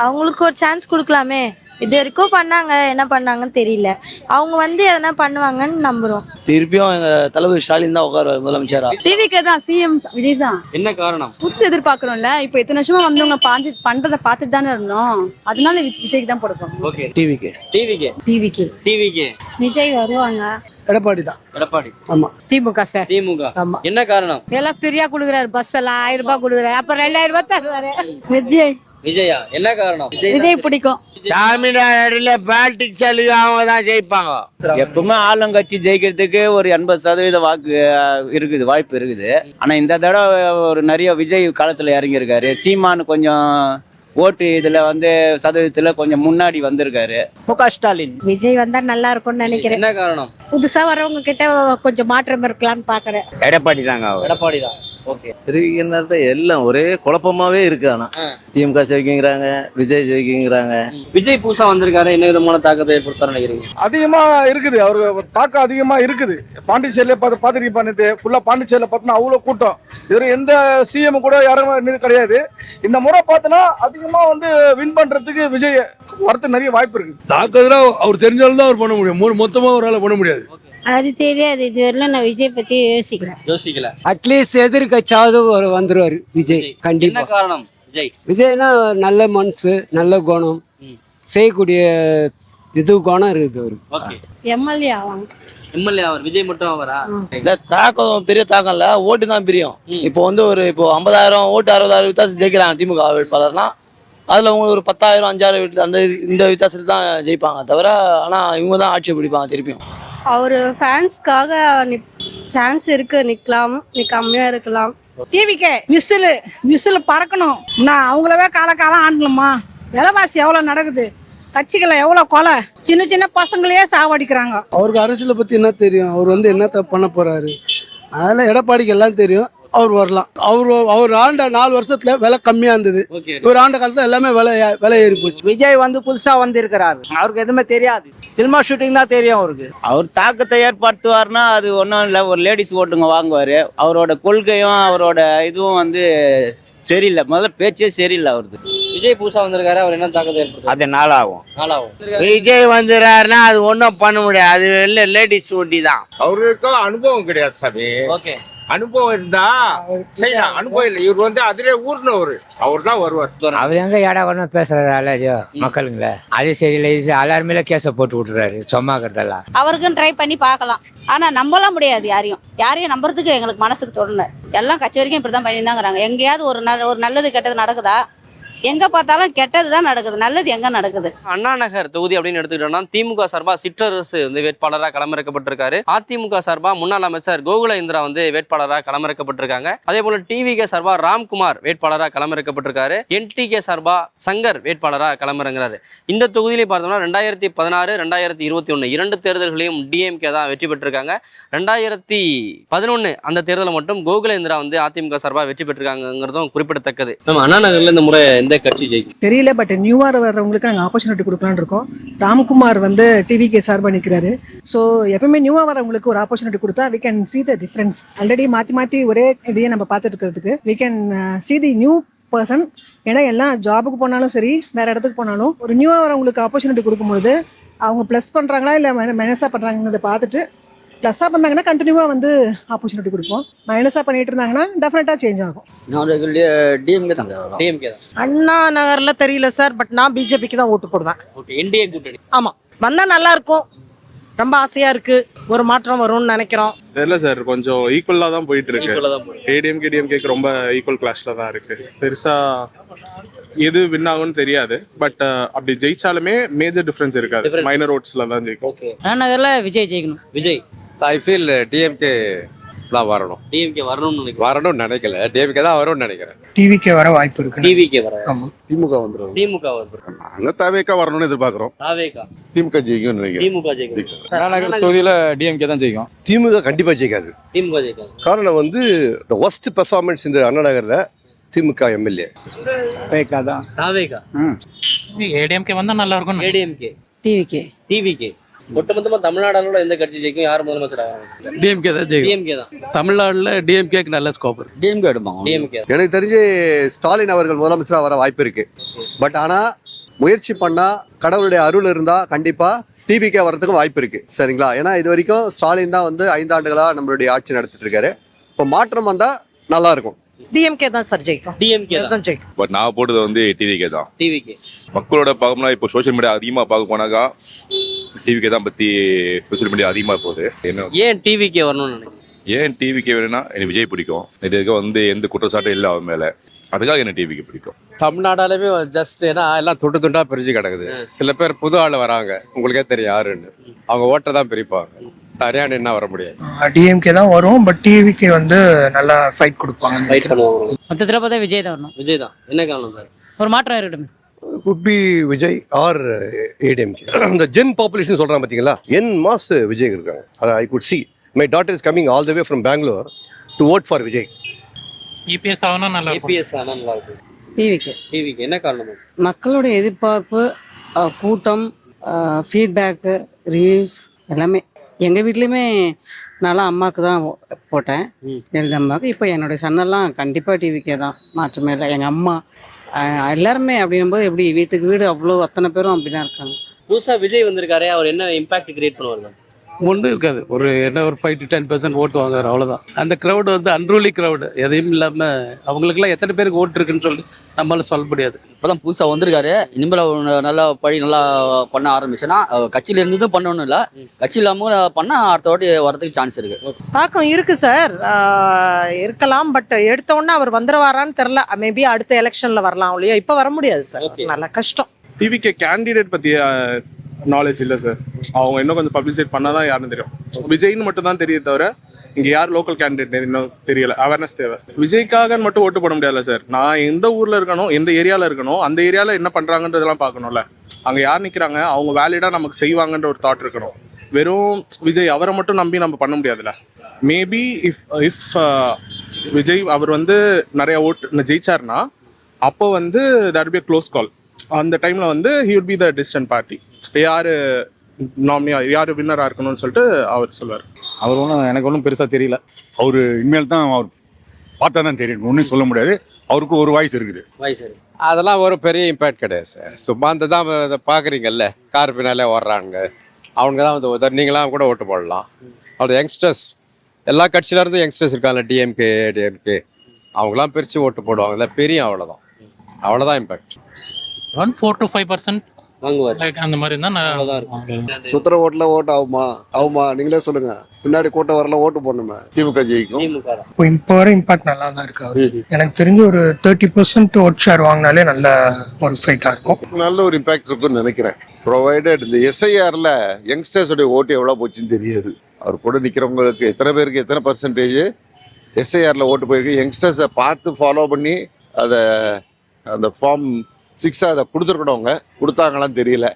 [SPEAKER 11] அவங்களுக்கு ஒரு சான்ஸ் கொடுக்கலாமே. இது வரைக்கும் பண்ணாங்க, என்ன பண்ணாங்கன்னு தெரியல. அவங்க வந்து எதனா பண்ணுவாங்கன்னு நம்புறோம்.
[SPEAKER 7] திருப்பியும் எங்க தளபதி ஸ்டாலின் தான் உட்கார முதலமைச்சரா.
[SPEAKER 11] டிவிக்கு தான் சிஎம் விஜய் தான்.
[SPEAKER 5] என்ன காரணம்?
[SPEAKER 11] புதுசு எதிர்பார்க்கிறோம்ல. இப்போ இத்தனை வருஷமா வந்தவங்க பண்றதை பார்த்துட்டு தானே இருந்தோம். அதனால விஜய்க்கு தான் போடுவோம்.
[SPEAKER 5] ஓகே.
[SPEAKER 7] டிவிக்கு.
[SPEAKER 5] டிவிக்கே.
[SPEAKER 11] டிவிக்கு.
[SPEAKER 5] டிவிக்கே.
[SPEAKER 11] விஜய் வருவாங்க.
[SPEAKER 2] எடப்பாடி தான்.
[SPEAKER 5] எடப்பாடி.
[SPEAKER 2] ஆமா.
[SPEAKER 11] திமுக சார்.
[SPEAKER 5] திமுக.
[SPEAKER 11] ஆமா.
[SPEAKER 5] என்ன காரணம்?
[SPEAKER 11] எல்லாம் ஃப்ரீயா கொடுக்குறாரு. பஸ் எல்லாம் 1000 ரூபாய் கொடுக்குறாரு. அப்ப 2000 ரூபாய் தருவாரு. விஜய்.
[SPEAKER 5] விஜயா. என்ன காரணம்?
[SPEAKER 11] விஜய் பிடிக்கும்.
[SPEAKER 6] தமிழ்நாடுல பாலிடிக்ஸ் அவங்க தான் ஜெயிப்பாங்க.
[SPEAKER 1] எப்பவுமே ஆளுங்கட்சி ஜெயிக்கிறதுக்கு ஒரு 80% வாக்கு இருக்குது, வாய்ப்பு இருக்குது. ஆனா இந்த தடவை ஒரு நிறைய விஜய் காலத்துல இறங்கியிருக்காரு. சீமான் கொஞ்சம் ஓட்டு இதுல வந்து சதவீதத்துல கொஞ்சம் முன்னாடி வந்திருக்காரு.
[SPEAKER 2] முக ஸ்டாலின்.
[SPEAKER 11] விஜய் வந்தா நல்லா இருக்கும்னு நினைக்கிறேன்.
[SPEAKER 5] என்ன காரணம்?
[SPEAKER 11] புதுசா வரவங்க கிட்ட கொஞ்சம் மாற்றம் இருக்கலாம்னு பாக்குறேன்.
[SPEAKER 1] எடப்பாடி தாங்க.
[SPEAKER 5] எடப்பாடி தான். ஓகே.
[SPEAKER 2] எல்லாம் ஒரே குழப்பமாவே இருக்கு. ஆனா திமுக ஜெயிக்குங்கிறாங்க, விஜய் ஜெயிக்குங்கிறாங்க.
[SPEAKER 5] விஜய் புதுசா வந்திருக்காரு. என்ன விதமான தாக்கத்தை ஏற்படுத்தாரு நினைக்கிறீங்க?
[SPEAKER 3] அதிகமா இருக்குது. அவருக்கு தாக்கம் அதிகமா இருக்குது. பாண்டிச்சேரியில பார்த்துருப்பானது ஃபுல்லா. பாண்டிச்சேரியில பார்த்தோன்னா அவ்வளோ கூட்டம். இது எந்த சிஎம் கூட யாரும் கிடையாது. இந்த முறை பார்த்தோன்னா அதிகமா வந்து வின் பண்றதுக்கு விஜய் வரது நிறைய வாய்ப்பு இருக்கு.
[SPEAKER 10] தாக்குதலா அவர் தெரிஞ்சாலும் தான் அவர் பண்ண முடியும். மொத்தமா அவரால் பண்ண முடியாது.
[SPEAKER 11] அது தெரியாது. இதுவரையிலும் நான் விஜய் பத்தி
[SPEAKER 5] யோசிக்கல.
[SPEAKER 2] அட்லீஸ்ட் எதிர்கட்சியாவது வந்துருவாரு விஜய்.
[SPEAKER 5] என்ன
[SPEAKER 2] கண்டிப்பா.
[SPEAKER 5] காரணம்? விஜய்.
[SPEAKER 2] விஜய்னா நல்ல மனசு, நல்ல குணம், செய்யக்கூடிய இது குணம் இருக்குது அவரு.
[SPEAKER 5] ஓகே.
[SPEAKER 11] எம்எல்ஏ ஆவாங்க.
[SPEAKER 5] எம்எல்ஏ அவர் விஜய் மட்டும் அவரா?
[SPEAKER 7] இல்ல தாக்கம் பெரிய தாக்கம் இல்ல. ஓட்டு தான் பிரியும். இப்போ வந்து இப்போ 50,000 ஓட்டு 60,000 வித்தியாசம் ஜெயிக்கிறாங்க திமுக வேட்பாளர்னா. அதுல உங்களுக்கு ஒரு 10,000 5,000 அந்த இந்த வித்தியாசத்தில் தான் ஜெயிப்பாங்க தவிர. ஆனா இவங்க தான் ஆட்சி பிடிப்பாங்க திருப்பியும்.
[SPEAKER 11] அவரு ஃபேன்ஸ்க்காக சான்ஸ் இருக்கு. நிக்கலாம், நிக்காமையா இருக்கலாம். டிவிக்கே விசில் பறக்கணும். நான் அவங்களவே காலம் ஆண்டணுமா? விலைவாசி எவ்வளோ நடக்குது. கட்சிகளை எவ்வளோ கொலை, சின்ன சின்ன பசங்களையே சாவடிக்கிறாங்க.
[SPEAKER 2] அவருக்கு அரசியலை பற்றி என்ன தெரியும்? அவர் வந்து என்ன பண்ண போகிறாரு? அதெல்லாம் எடப்பாடிக்கு எல்லாம் தெரியும். அவர் வரலாம். அவர் ஆண்ட 4 வருஷத்துல விலை கம்மியாக இருந்தது. ஒரு ஆண்ட காலத்தில் எல்லாமே விலை ஏறி போச்சு.
[SPEAKER 4] விஜய் வந்து புதுசாக வந்திருக்கிறாரு, அவருக்கு எதுவுமே தெரியாது. சினிமா ஷூட்டிங் தான் தெரியும் அவருக்கு.
[SPEAKER 7] அவர் தாக்கத்தை ஏற்படுத்துவார்னா அது ஒன்றும் இல்லை, ஒரு லேடிஸ் ஓட்டுங்க வாங்குவார். அவரோட கொள்கையும் அவரோட இதுவும் வந்து சரியில்லை, முதல்ல பேச்சே சரியில்லை அவருக்கு.
[SPEAKER 5] விஜய் புதுசா வந்திருக்காரு, அவர் என்ன தாக்கத்தை ஏற்படுத்தும்?
[SPEAKER 1] அது நாளாகும்.
[SPEAKER 7] விஜய் வந்துறாருன்னா அது ஒன்றும் பண்ண முடியாது, அது இல்லை லேடிஸ் ஓட்டி தான்.
[SPEAKER 3] அவருக்கும் அனுபவம் கிடையாது சாமி.
[SPEAKER 5] ஓகே,
[SPEAKER 3] அனுபவம் இருந்தா செய்யலாம், அனுபவம் இல்லை. இவர் வந்து அதிலே ஊர்னவர், அவர் தான் வருவார்.
[SPEAKER 7] அவர் எங்க ஏடா ஒன்று பேசுறாரு எல்லாரையும் மக்களுங்கள, அது சரியில்லை, இது எல்லாருமே கேஸை போட்டு விட்டுறாரு சும்மாக்கிறதெல்லாம்.
[SPEAKER 11] அவருக்கும் ட்ரை பண்ணி பார்க்கலாம், ஆனால் நம்பலாம் முடியாது. யாரையும் நம்புறதுக்கு எங்களுக்கு மனசுக்கு தோணல. எல்லாம் கட்சி வரைக்கும் இப்படி தான் பண்ணியிருந்தாங்கிறாங்க. எங்கேயாவது ஒரு நல்லது கெட்டது நடக்குதா? எங்க பார்த்தாலும் கெட்டது தான் நடக்குது, நல்லது எங்க நடக்குது?
[SPEAKER 5] அண்ணா நகர் தொகுதி அப்படின்னு எடுத்துக்கிட்டோம்னா திமுக சார்பா சிற்றரசு வந்து வேட்பாளராக களமிறக்கப்பட்டிருக்காரு. அதிமுக சார்பா முன்னாள் அமைச்சர் கோகுல இந்திரா வந்து வேட்பாளராக களமிறக்கப்பட்டிருக்காங்க. அதே போல டிவிகே சார்பா ராம்குமார் வேட்பாளராக களமிறக்கப்பட்டிருக்காரு. என்டிகே சார்பா சங்கர் வேட்பாளராக களமிறங்குறாரு. இந்த தொகுதியிலே பார்த்தோம்னா 2016, 2021 2 தேர்தல்களையும் டிஎம்கே தான் வெற்றி பெற்றிருக்காங்க. 2011 அந்த தேர்தலில் மட்டும் கோகுல இந்திரா வந்து அதிமுக சார்பா வெற்றி பெற்றிருக்காங்கிறதும் குறிப்பிடத்தக்கது. நம்ம அண்ணா நகர்ல இந்த முறை கட்சி ஜெயிக்கும்
[SPEAKER 11] தெரியல, பட் நியூவா வர்றவங்களுக்கு நாங்கள் ஆப்பர்ச்சுனிட்டி கொடுக்கலான்னு இருக்கோம். ராம்குமார் வந்து டிவிகே சார்பா நிற்கிறாரு. ஸோ எப்பவுமே நியூவா வரவங்களுக்கு ஒரு ஆப்பர்ச்சுனிட்டி கொடுத்தா we can see the difference. Already மாற்றி ஒரே இதையே நம்ம பார்த்துட்டு இருக்கிறதுக்கு we can see the new person. ஏன்னா எல்லாம் ஜாபுக்கு போனாலும் சரி, வேற இடத்துக்கு போனாலும் ஒரு நியூவா வரவங்களுக்கு ஆப்பர்ச்சுனிட்டி கொடுக்கும்போது அவங்க ப்ளஸ் பண்ணுறாங்களா இல்லை மைனஸாக பண்ணுறாங்கிறத பார்த்துட்டு ப்ளஸ்ஸாக பண்ணாங்கன்னா கண்டினியூவாக வந்து ஆப்பர்ச்சுனிட்டி கொடுப்போம். மைனஸாக பண்ணிட்டு இருந்தாங்கன்னா டெஃபினட்டாக சேஞ்ச் ஆகும்.
[SPEAKER 5] டிஎம்கே தான்.
[SPEAKER 11] அண்ணா நகரில் தெரியல சார், பட் நான் பிஜேபிக்கு தான் ஓட்டு போடுவேன்.
[SPEAKER 5] ஓகே, என்டிஏ கூட்டணி.
[SPEAKER 11] ஆமாம், வந்தால் நல்லா இருக்கும், ரொம்ப ஆசையாக இருக்கு, ஒரு மாற்றம் வரும்னு நினைக்கிறோம்.
[SPEAKER 3] தெரியல சார், கொஞ்சம் ஈக்குவலா தான் போயிட்டு இருக்கு. ஏடிஎம்கே டிஎம்கேக்கு ரொம்ப ஈக்குவல் கிளாஸ்ல தான் இருக்கு. பெருசா எது வின் ஆகும்னு தெரியாது, பட் அப்படி ஜெயிச்சாலுமே மேஜர் டிஃபரன்ஸ் இருக்காது, மைனர் ஓட்ஸ்ல தான் ஜெயிக்கும்.
[SPEAKER 5] ஓகே,
[SPEAKER 11] அண்ணா நகரில் விஜய் ஜெயிக்கணும்.
[SPEAKER 5] விஜய்
[SPEAKER 3] ஐ ஃபீல் டிஎம்கே தான் வரணும்.
[SPEAKER 5] டிஎம்கே
[SPEAKER 3] வரணும்னு நினைக்கல, டிஎம்கே தான் வரும்னு நினைக்கிறேன்.
[SPEAKER 4] டிவிக்கு வர வாய்ப்பு இருக்கு.
[SPEAKER 5] டிவிகே வர.
[SPEAKER 2] திமுக வந்துடும்.
[SPEAKER 5] திமுக வரும்.
[SPEAKER 8] நாங்கள் தவேக்கா வரணும்னு எதிர்பார்க்குறோம்.
[SPEAKER 5] தாவேகா.
[SPEAKER 8] திமுக ஜெயிக்கும் நினைக்கிறேன்.
[SPEAKER 5] திமுக ஜெயிக்கும்.
[SPEAKER 3] அண்ணா நகர் தொகுதியில டிஎம்கே தான் ஜெயிக்கும்.
[SPEAKER 6] திமுக கண்டிப்பா ஜெயிக்காது.
[SPEAKER 5] திமுக ஜெயிக்கும்.
[SPEAKER 6] காரணம் வந்து ஒஸ்ட் பெர்ஃபார்மன்ஸ் இந்த அண்ணா நகர்ல திமுக எம்எல்ஏ
[SPEAKER 4] தான்.
[SPEAKER 5] தாவேகா.
[SPEAKER 13] ஏடிஎம்கே வந்தா நல்லா இருக்கும்.
[SPEAKER 5] ஏடிஎம்கே.
[SPEAKER 11] டிவிக்கு.
[SPEAKER 5] டிவிகே. ஒட்டுமொத்தமா தமிழ்நாடுல எந்த கட்சி ஜெயிக்கும், யார் முதலமைச்சர் ஆவாங்க?
[SPEAKER 13] டிஎம்கே தான் ஜெயிக்கும்.
[SPEAKER 5] டிஎம்கே தான்.
[SPEAKER 13] தமிழ்நாடுல டிஎம்கேக்கு நல்ல ஸ்கோப் இருக்கு.
[SPEAKER 7] டிஎம்கே எடுப்பாங்க.
[SPEAKER 5] டிஎம்கே.
[SPEAKER 6] எனக்கு தெரிஞ்சு ஸ்டாலின் அவர்கள் முதலமைச்சராக வர வாய்ப்பு இருக்கு. பட் ஆனா முயற்சி பண்ணா, கடவுளுடைய அருள் இருந்தா கண்டிப்பா டிவிகே வரதுக்கு வாய்ப்பு இருக்கு. சரிங்களா? ஏன்னா இது வரைக்கும் ஸ்டாலின் தான் வந்து 5 ஆண்டுகளா நம்மளுடைய ஆட்சி நடத்திட்டு இருக்காரு. இப்போ மாற்றம் வந்தா நல்லா இருக்கும்.
[SPEAKER 11] டிஎம்கே தான் சார் ஜெயிக்கும்.
[SPEAKER 5] டிஎம்கே தான்
[SPEAKER 11] ஜெயிக்கும்.
[SPEAKER 3] பட் நான் போடுறது வந்து டிவிகே தான்.
[SPEAKER 5] டிவிகே.
[SPEAKER 3] மக்களோட பார்க்கணும்னா இப்போ சோஷியல் மீடியா அதிகமாக பார்க்க போனாக்கா டிவிகே தான் பற்றி சோஷியல் மீடியா அதிகமாக போகுது. என்ன
[SPEAKER 5] ஏன் டிவிகே வரணும்னு நினைக்கிறேன்?
[SPEAKER 3] ஏன் டிவிகே வேணும்னா எனக்கு விஜய் பிடிக்கும். இதுக்கு வந்து எந்த குற்றச்சாட்டும் இல்லை அவன் மேலே, அதுக்காக என்ன டிவிக்கு பிடிக்கும்.
[SPEAKER 6] தமிழ்நாடாலுமே ஜஸ்ட் ஏன்னா எல்லாம் துண்டு துண்டா பிரிஞ்சு கிடக்குது. சில பேர் புது ஆள் வராங்க, உங்களுக்கே தெரியும் யாருன்னு. அவங்க ஓட்டை தான் பிரிப்பாங்க. சரியான என்ன வர முடியாது.
[SPEAKER 4] டிஎம்கே தான் வரும், பட் டிவிக்கு வந்து நல்லா ஃபைட் கொடுப்பாங்க.
[SPEAKER 5] ஃபைட் பண்ணுவாங்க.
[SPEAKER 11] மொத்தத்தில் பார்த்தா விஜய் தான் வரணும்.
[SPEAKER 5] விஜய் தான். என்ன காரணம் சார்?
[SPEAKER 11] ஒரு மாற்றம் இருக்கட்டும்.
[SPEAKER 6] could be Vijay or ADMK. இந்த ஜென் பாப்புலேஷன் சொல்றாங்க பாத்தீங்களா, என் மாஸ் விஜய் இருக்காங்க. I could see my daughter is coming all the way from Bangalore to vote for Vijay.
[SPEAKER 13] EPS ஆனா நல்லா இருக்கும்.
[SPEAKER 5] இபிஎஸ் ஆனா நல்லா இருக்கும்.
[SPEAKER 11] டிவிக்கு.
[SPEAKER 5] டிவிக்கு என்ன காரணம்?
[SPEAKER 11] மக்களுடைய எதிர்பார்ப்பு, கூட்டம், ஃபீட்பேக்கு, ரிவ்யூஸ் எல்லாமே. எங்கள் வீட்லேயுமே நான்லாம் அம்மாவுக்கு தான் போட்டேன், எனது அம்மாவுக்கு. இப்போ என்னுடைய சன்னெல்லாம் கண்டிப்பாக டிவிக்கே தான், மாற்றமே இல்லை. எங்கள் அம்மா எல்லாருமே அப்படிங்கும்போது எப்படி வீட்டுக்கு வீடு அவ்வளோ அத்தனை பேரும் அப்படி தான் இருக்காங்க.
[SPEAKER 5] புதுசாக விஜய் வந்திருக்காரு, அவர் என்ன இம்பாக்ட் கிரியேட் பண்ணுவார்?
[SPEAKER 13] ஒன்றும் இருக்காது. ஒரு 5 to 10% ஓட்டு வாங்குறாரு, அவ்வளோதான். அந்த க்ரௌடு வந்து அன்ரூலி க்ரௌடு, எதையும் இல்லாமல் அவங்களுக்குலாம் எத்தனை பேருக்கு ஓட்டு இருக்குன்னு சொல்லி நம்மளால சொல்ல முடியாது.
[SPEAKER 7] இப்போதான் புதுசாக வந்திருக்காரு. இனிமேல் நல்லா நல்லா பண்ண ஆரம்பிச்சுன்னா, கட்சியில் இருந்ததும் பண்ணணும் இல்லை, கட்சி இல்லாமல் பண்ணால் அடுத்த வாட்டி வரதுக்கு சான்ஸ் இருக்கு.
[SPEAKER 11] தாக்கம் இருக்கு சார், இருக்கலாம். பட் எடுத்த உடனே அவர் வந்துடுவாரான்னு தெரில. மேபி அடுத்த எலெக்ஷனில் வரலாம், இல்லையா? இப்போ வர முடியாது சார், நல்லா கஷ்டம்.
[SPEAKER 3] டிவிகே கேண்டிடேட் பற்றி நாலேஜ் இல்லை சார். அவங்க இன்னும் கொஞ்சம் பப்ளிசிட் பண்ணாதான் யாருன்னு தெரியும். விஜய்னு மட்டும் தான் தெரியுது தவிர இங்கே யார் லோக்கல் கேண்டிடேட் இன்னும் தெரியல. அவேர்னஸ் தேவை. விஜய்க்காக மட்டும் ஓட்டு போட முடியாதுல்ல சார். நான் எந்த ஊரில் இருக்கணும், எந்த ஏரியாவில் இருக்கணும், அந்த ஏரியாவில் என்ன பண்ணுறாங்கன்றதெல்லாம் பார்க்கணும்ல. அங்கே யார் நிற்கிறாங்க, அவங்க வேலிடாக நமக்கு செய்வாங்கன்ற ஒரு தாட் இருக்கணும். வெறும் விஜய் அவரை மட்டும் நம்பி நம்ம பண்ண முடியாதுல்ல. மேபி இஃப் விஜய் அவர் வந்து நிறைய ஓட்டு ஜெயிச்சார்னா அப்போ வந்து தேர் பி க்ளோஸ் கால். அந்த டைமில் வந்து he would be the distant party. யார் நாமினியா யார் வின்னராக இருக்கணும்னு சொல்லிட்டு அவர் சொல்லுவார்.
[SPEAKER 14] அவர் ஒன்றும் எனக்கு ஒன்றும் பெருசாக தெரியல. அவர் இனிமேல் தான் அவர் பார்த்தா தான் தெரியும், ஒன்றும் சொல்ல முடியாது. அவருக்கு ஒரு வாய்ஸ் இருக்குது.
[SPEAKER 7] அதெல்லாம் ஒரு பெரிய இம்பேக்ட் கிடையாது சார். சும்மா அந்த தான் பார்க்குறீங்கல்ல, கார் பின்னாலே ஓடுறாங்க, அவங்க தான் வந்து நீங்களாம் கூட ஓட்டு போடலாம். அவ்வளோ யங்ஸ்டர்ஸ் எல்லா கட்சியிலேருந்து யங்ஸ்டர்ஸ் இருக்காங்க, டிஎம்கே அவங்களாம் பிரித்து ஓட்டு போடுவாங்கல்ல, பெரிய அவ்வளோதான் இம்பேக்ட்.
[SPEAKER 13] 4 to 5%
[SPEAKER 5] வாங்குவார்
[SPEAKER 13] அந்த மாதிரி தான்
[SPEAKER 6] சுத்திர ஓட்டுல ஓட்டு ஆகுமா நீங்களே சொல்லுங்க. பின்னாடி கூட்டம் வரல, ஓட்டு போடணுமே. திமுக ஜெயிக்கும்.
[SPEAKER 4] இப்போ வர இம்பாக்ட் நல்லா தான் இருக்கு. எனக்கு தெரிஞ்சு ஒரு 30% ஓட் ஷேர் வாங்கினாலே நல்ல ஒரு ஃபைட்டாக இருக்கும்.
[SPEAKER 8] நல்ல ஒரு இம்பாக்ட் இருக்குன்னு நினைக்கிறேன். ப்ரொவைடட் இந்த எஸ்ஐஆர்ல யங்ஸ்டர்ஸோடைய ஓட்டு எவ்வளோ போச்சுன்னு தெரியாது. அவர் கூட நிற்கிறவங்களுக்கு எத்தனை பேருக்கு எத்தனை பர்சன்டேஜ் எஸ்ஐஆர்ல ஓட்டு போயிருக்கு. யங்ஸ்டர்ஸை பார்த்து ஃபாலோ பண்ணி அதை அந்த ஃபார்ம் 6 அதை கொடுத்துருக்கணுங்க, கொடுத்தாங்களான்னு தெரியல.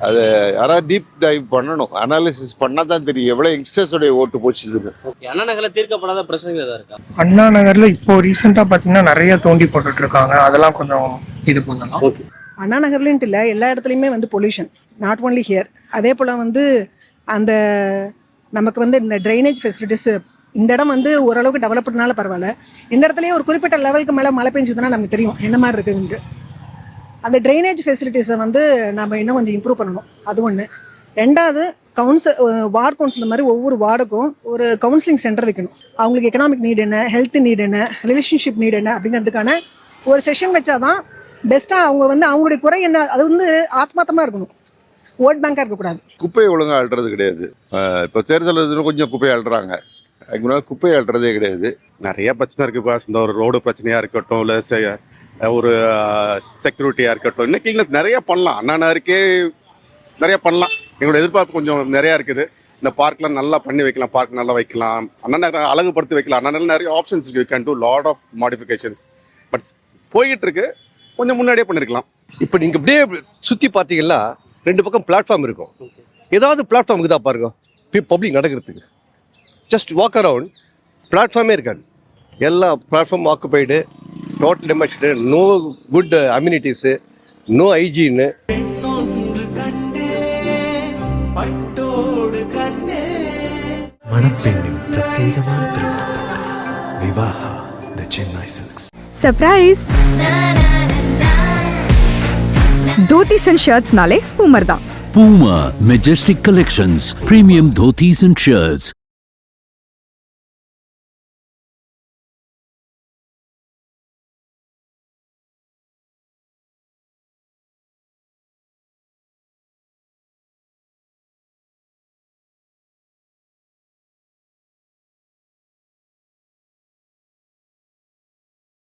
[SPEAKER 8] அது யாராவது டீப் டைவ் பண்ணணும், அனாலிசிஸ் பண்ணால் தான் தெரியும் எவ்வளோ யங்ஸ்டர்ஸோடைய ஓட்டு போச்சுதுன்னு.
[SPEAKER 5] அண்ணா நகர்ல தீர்க்கப்படாத பிரச்சனைகள் ஏதாவது இருக்கா?
[SPEAKER 4] அண்ணா நகர்ல இப்போ ரீசெண்டாக பார்த்தீங்கன்னா நிறைய தோண்டி போட்டுட்டு இருக்காங்க, அதெல்லாம் கொஞ்சம் இது பண்ணலாம்.
[SPEAKER 11] அண்ணா நகர்லன்ட்டு இல்லை, எல்லா இடத்துலையுமே வந்து பொல்யூஷன், நாட் ஓன்லி ஹியர். அதே போல் வந்து அந்த நமக்கு வந்து இந்த ட்ரைனேஜ் ஃபெசிலிட்டிஸ் இந்த இடம் வந்து ஓரளவுக்கு டெவலப்டுனால பரவாயில்ல. இந்த இடத்துலயே ஒரு குறிப்பிட்ட லெவலுக்கு மேலே மழை பெஞ்சதுன்னா நமக்கு தெரியும் என்ன மாதிரி இருக்குதுன்ட்டு. அந்த ட்ரைனேஜ் ஃபெசிலிட்டிஸை வந்து நம்ம இன்னும் கொஞ்சம் இம்ப்ரூவ் பண்ணணும், அது ஒன்று. ரெண்டாவது வார்டு கவுன்சிலர் மாதிரி ஒவ்வொரு வார்டுக்கும் ஒரு கவுன்சிலிங் சென்டர் வைக்கணும். அவங்களுக்கு எக்கனாமிக் நீட் என்ன, ஹெல்த் நீட் என்ன, ரிலேஷன்ஷிப் நீட் என்ன அப்படிங்கிறதுக்கான ஒரு செஷன் வச்சாதான் பெஸ்ட்டாக அவங்க வந்து அவங்களுடைய குறை என்ன அது வந்து ஆத்மார்த்தமாக இருக்கணும், ஓட் பேங்காக இருக்கக்கூடாது.
[SPEAKER 8] குப்பையை ஒழுங்காக அள்ளுறது கிடையாது. இப்போ தேர்தல் கொஞ்சம் குப்பையை அள்ளுறாங்க, அதுக்கு முன்னாடி குப்பையை அள்ளுறதே கிடையாது.
[SPEAKER 3] நிறைய பிரச்சனை இருக்குது. இப்போ இந்த ஒரு ரோடு பிரச்சனையாக இருக்கட்டும், இல்லை ஒரு செக்யூரிட்டியாக இருக்கட்டும், இன்னும் கிளீனஸ் நிறைய பண்ணலாம். அண்ணா நகருக்கே நிறைய பண்ணலாம். எங்களோட எதிர்பார்ப்பு கொஞ்சம் நிறையா இருக்குது. இந்த பார்க்லாம் நல்லா பண்ணி வைக்கலாம், பார்க் நல்லா வைக்கலாம், அண்ணா நகர் அழகுபடுத்தி வைக்கலாம். அண்ணா நகரில் நிறைய ஆப்ஷன்ஸ் இருக்குது, you can do lot of modifications. But போய்கிட்டு இருக்கு, கொஞ்சம் முன்னாடியே பண்ணியிருக்கலாம்.
[SPEAKER 6] இப்போ நீங்கள் இப்படியே சுற்றி பார்த்தீங்கன்னா 2 பக்கம் பிளாட்ஃபார்ம் இருக்கும். ஏதாவது பிளாட்ஃபார்முக்கு தான் பாருங்க பப்ளிக் நடக்கிறதுக்கு. ஜஸ்ட் வாக் அரவுண்ட், பிளாட்ஃபார்மே இருக்காது. எல்லா platform occupied, total demonstrate, no good amenities, no hygiene.
[SPEAKER 10] மணப்பெண்ணின் பிரத்யேகமான திருமணம் Vivaha the Chennai silks.
[SPEAKER 9] Surprise! Dhotis and ஷர்ட்ஸ்னாலே பூமர் தான்.
[SPEAKER 10] Puma Majestic Collections, premium dhotis and shirts.